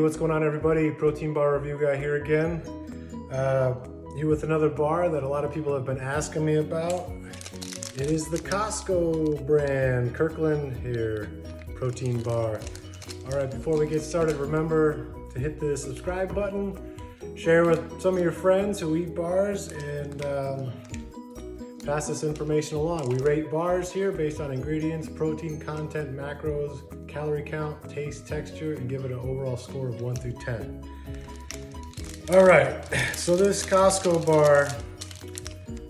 what's going on, everybody? Protein bar review guy here again. Here with another bar that a lot of people have been asking me about. It is the Costco brand, Kirkland here, protein bar. All right, before we get started, remember to hit the subscribe button, share with some of your friends who eat bars, and pass this information along. We rate bars here based on ingredients, protein content, macros, calorie count, taste, texture, and give it an overall score of 1 through 10. All right, so this Costco bar,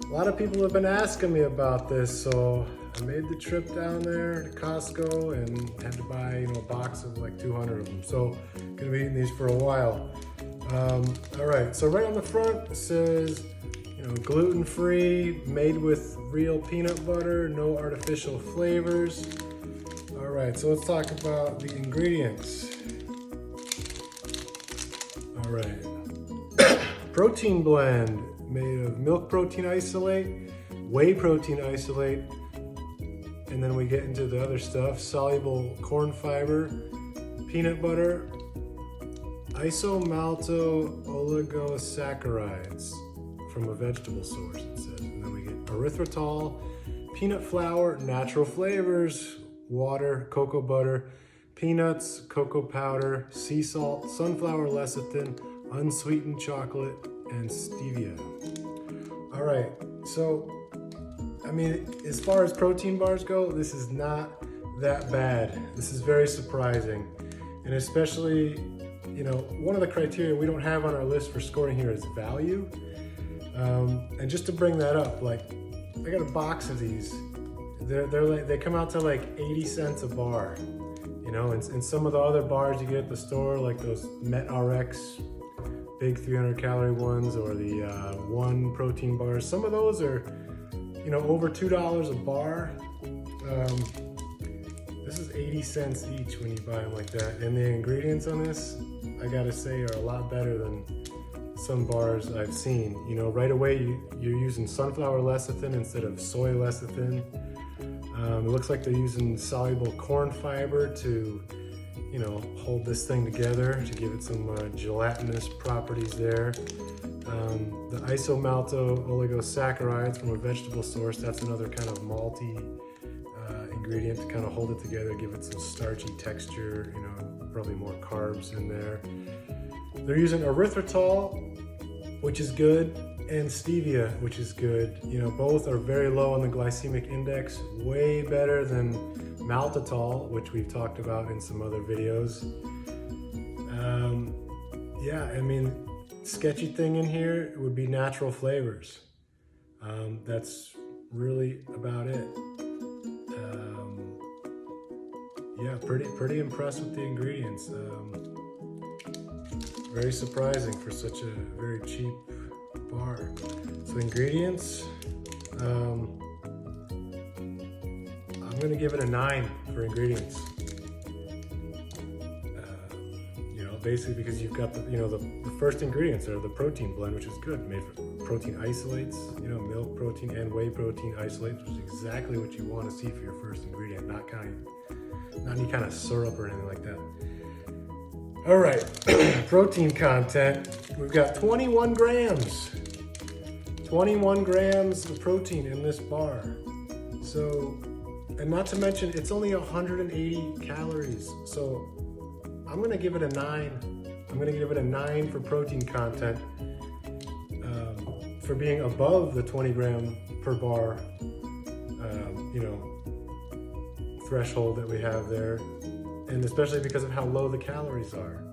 a lot of people have been asking me about this, so I made the trip down there to Costco and had to buy a box of like 200 of them. So I'm gonna be eating these for a while. All right, so right on the front it says, gluten-free, made with real peanut butter, no artificial flavors. All right, so let's talk about the ingredients. All right, protein blend made of milk protein isolate, whey protein isolate, and then we get into the other stuff, soluble corn fiber, peanut butter, isomalto oligosaccharides from a vegetable source, it says. And then we get erythritol, peanut flour, natural flavors, water, cocoa butter, peanuts, cocoa powder, sea salt, sunflower lecithin, unsweetened chocolate, and stevia. All right, so, as far as protein bars go, this is not that bad. This is very surprising. And especially, one of the criteria we don't have on our list for scoring here is value. And just to bring that up, I got a box of these. They come out to like 80 cents a bar, and some of the other bars you get at the store, like those MetRx big 300 calorie ones, or the one protein bars. Some of those are, over $2 a bar. This is 80 cents each when you buy them like that. And the ingredients on this, I gotta say, are a lot better than some bars I've seen. Right away you're using sunflower lecithin instead of soy lecithin. It looks like they're using soluble corn fiber to, hold this thing together, to give it some gelatinous properties there. The isomalto oligosaccharides from a vegetable source, that's another kind of malty ingredient to kind of hold it together, give it some starchy texture, probably more carbs in there. They're using erythritol, which is good, and stevia, which is good. Both are very low on the glycemic index, way better than maltitol, which we've talked about in some other videos. Sketchy thing in here would be natural flavors. That's really about it. Pretty impressed with the ingredients. Very surprising for such a very cheap bar. So ingredients, I'm gonna give it a 9 for ingredients. Basically because you've got the first ingredients are the protein blend, which is good, made from protein isolates, milk protein and whey protein isolates, which is exactly what you want to see for your first ingredient, not any kind of syrup or anything like that. All right, protein content, we've got 21 grams. 21 grams of protein in this bar. So, and not to mention, it's only 180 calories. So I'm gonna give it a 9. I'm gonna give it a 9 for protein content, for being above the 20 gram per bar, threshold that we have there. And especially because of how low the calories are.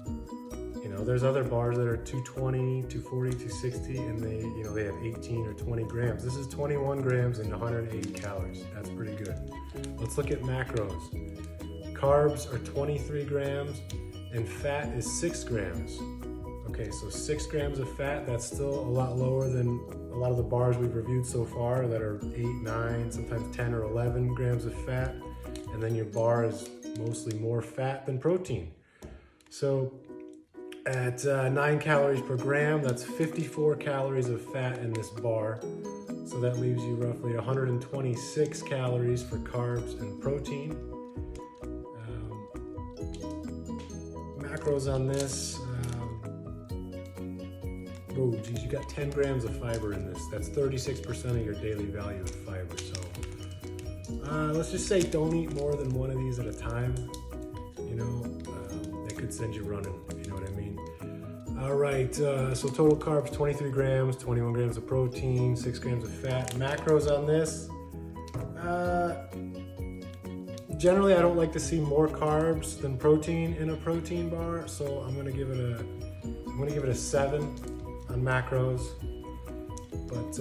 There's other bars that are 220, 240, 260, and they have 18 or 20 grams. This is 21 grams and 180 calories. That's pretty good. Let's look at macros. Carbs are 23 grams and fat is 6 grams. Okay, so 6 grams of fat, that's still a lot lower than a lot of the bars we've reviewed so far that are 8, 9, sometimes 10 or 11 grams of fat. And then your bar is mostly more fat than protein. So at 9 calories per gram, that's 54 calories of fat in this bar. So that leaves you roughly 126 calories for carbs and protein. macros on this. Oh, geez, you got 10 grams of fiber in this. That's 36% of your daily value of fiber. So let's just say don't eat more than one of these at a time. You know, they could send you running, if you know what I mean. All right, so total carbs, 23 grams, 21 grams of protein, 6 grams of fat. Macros on this. Generally, I don't like to see more carbs than protein in a protein bar, so I'm gonna give it a 7 on macros, but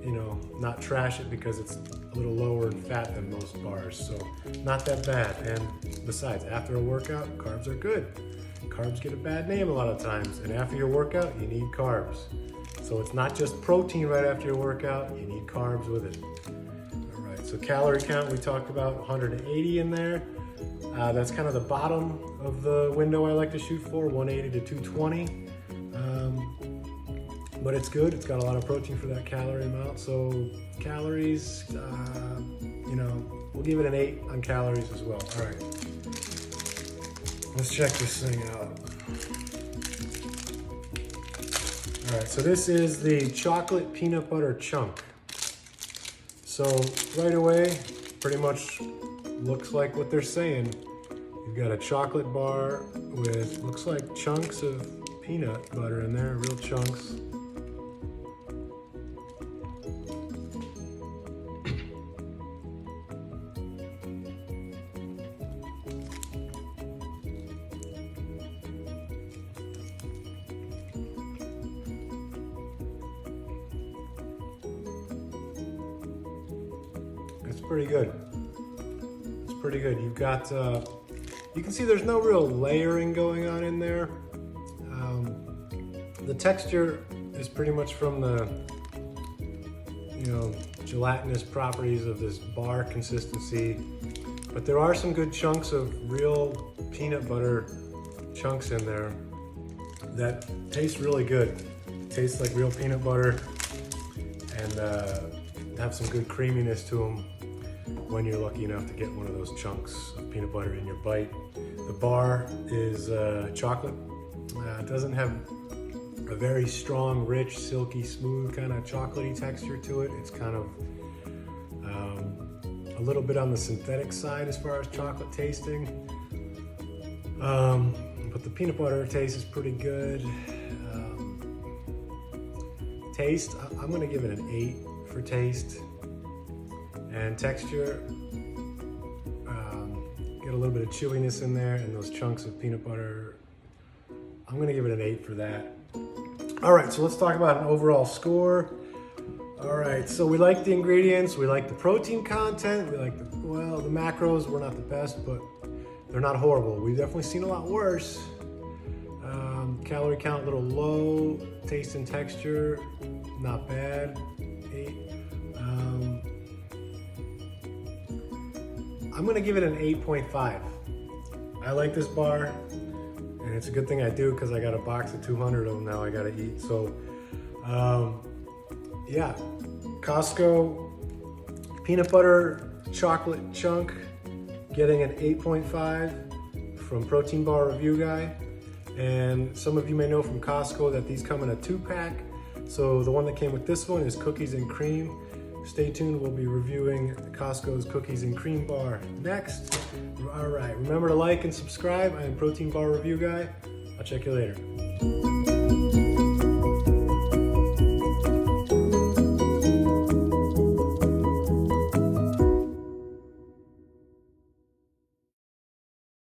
you know, not trash it because it's a little lower in fat than most bars, so not that bad. And besides, after a workout, carbs are good. Carbs get a bad name a lot of times, and after your workout, you need carbs. So it's not just protein right after your workout, you need carbs with it. All right, so calorie count, we talked about 180 in there. That's kind of the bottom of the window I like to shoot for, 180 to 220. But it's good, it's got a lot of protein for that calorie amount. So calories, you know, we'll give it an 8 on calories as well. All right, let's check this thing out. All right, so this is the chocolate peanut butter chunk. So right away, pretty much looks like what they're saying. You've got a chocolate bar with, looks like chunks of peanut butter in there, real chunks. It's pretty good. It's pretty good. You've got, you can see there's no real layering going on in there. The texture is pretty much from the, you know, gelatinous properties of this bar consistency, but there are some good chunks of real peanut butter chunks in there that taste really good. Tastes like real peanut butter and have some good creaminess to them when you're lucky enough to get one of those chunks of peanut butter in your bite. The bar is chocolate. It doesn't have a very strong, rich, silky, smooth kind of chocolatey texture to it. It's kind of a little bit on the synthetic side as far as chocolate tasting. But the peanut butter taste is pretty good. Taste, I'm gonna give it an 8 for taste. And texture, get a little bit of chewiness in there and those chunks of peanut butter. I'm gonna give it an 8 for that. All right, so let's talk about an overall score. All right, so we like the ingredients, we like the protein content, we like the, well, the macros were not the best, but they're not horrible. We've definitely seen a lot worse. Calorie count a little low, taste and texture, not bad, 8. I'm gonna give it an 8.5. I like this bar, and it's a good thing I do because I got a box of 200 of them now I gotta eat. So, yeah, Costco peanut butter chocolate chunk, getting an 8.5 from Protein Bar Review Guy. And some of you may know from Costco that these come in a 2-pack. So the one that came with this one is cookies and cream. Stay tuned, we'll be reviewing Costco's cookies and cream bar next. All right, remember to like and subscribe. I am Protein Bar Review Guy. I'll check you later.